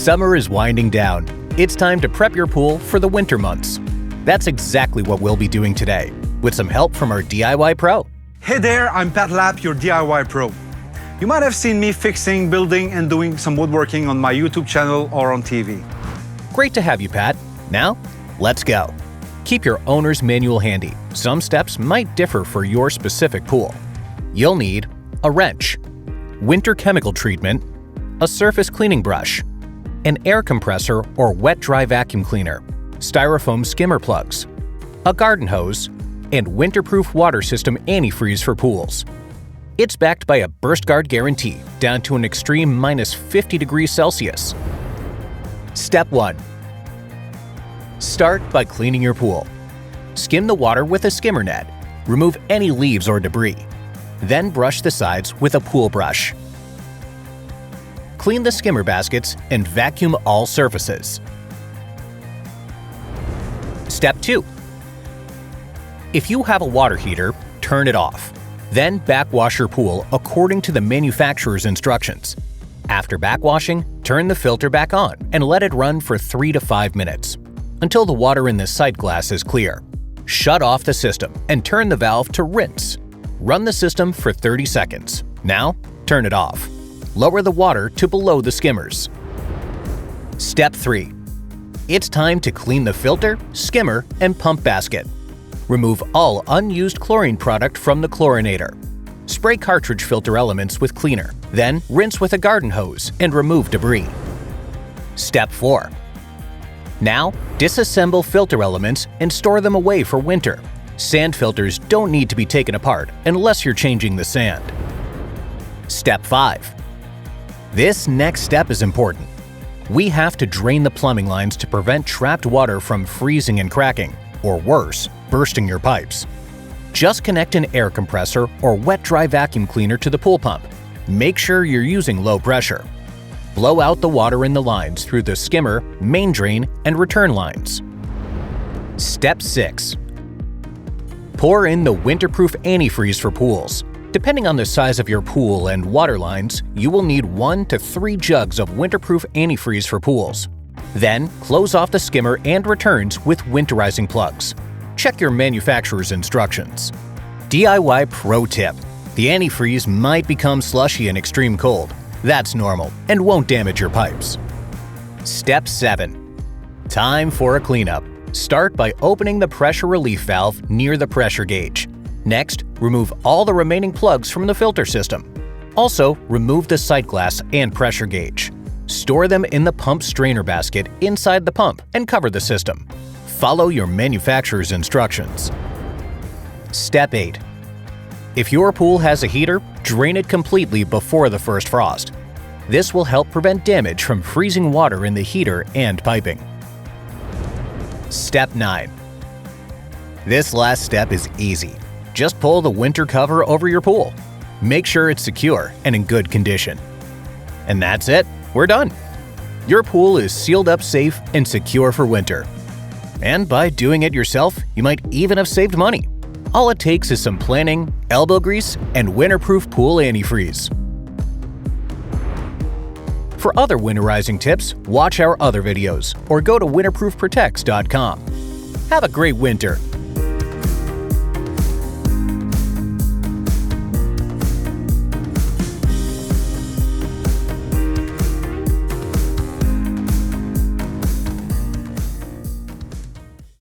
Summer is winding down. It's time to prep your pool for the winter months. That's exactly what we'll be doing today, with some help from our DIY pro. Hey there, I'm Pat Lapp, your DIY pro. You might have seen me fixing, building, and doing some woodworking on my YouTube channel or on TV. Great to have you, Pat. Now, let's go. Keep your owner's manual handy. Some steps might differ for your specific pool. You'll need a wrench, winter chemical treatment, a surface cleaning brush, an air compressor or wet-dry vacuum cleaner, styrofoam skimmer plugs, a garden hose, and WINTERPROOF Water System Antifreeze for pools. It's backed by a Burst Guard Guarantee down to an extreme -50 degrees Celsius. Step 1. Start by cleaning your pool. Skim the water with a skimmer net. Remove any leaves or debris. Then brush the sides with a pool brush. Clean the skimmer baskets and vacuum all surfaces. Step 2. If you have a water heater, turn it off. Then backwash your pool according to the manufacturer's instructions. After backwashing, turn the filter back on and let it run for 3 to 5 minutes, until the water in the sight glass is clear. Shut off the system and turn the valve to rinse. Run the system for 30 seconds. Now, turn it off. Lower the water to below the skimmers. Step 3. It's time to clean the filter, skimmer, and pump basket. Remove all unused chlorine product from the chlorinator. Spray cartridge filter elements with cleaner, then rinse with a garden hose and remove debris. Step 4. Now, disassemble filter elements and store them away for winter. Sand filters don't need to be taken apart unless you're changing the sand. Step 5. This next step is important. We have to drain the plumbing lines to prevent trapped water from freezing and cracking, or worse, bursting your pipes. Just connect an air compressor or wet-dry vacuum cleaner to the pool pump. Make sure you're using low pressure. Blow out the water in the lines through the skimmer, main drain, and return lines. Step 6. Pour in the WINTERPROOF Antifreeze for pools. Depending on the size of your pool and water lines, you will need 1 to 3 jugs of WINTERPROOF Antifreeze for pools. Then, close off the skimmer and returns with winterizing plugs. Check your manufacturer's instructions. DIY pro tip: the antifreeze might become slushy in extreme cold. That's normal and won't damage your pipes. Step 7. Time for a cleanup. Start by opening the pressure relief valve near the pressure gauge. Next, remove all the remaining plugs from the filter system. Also, remove the sight glass and pressure gauge. Store them in the pump strainer basket inside the pump and cover the system. Follow your manufacturer's instructions. Step 8. If your pool has a heater, drain it completely before the first frost. This will help prevent damage from freezing water in the heater and piping. Step 9. This last step is easy. Just pull the winter cover over your pool. Make sure it's secure and in good condition. And that's it. We're done. Your pool is sealed up safe and secure for winter. And by doing it yourself, you might even have saved money. All it takes is some planning, elbow grease, and WINTERPROOF Pool Antifreeze. For other winterizing tips, watch our other videos or go to winterproofprotects.com. Have a great winter!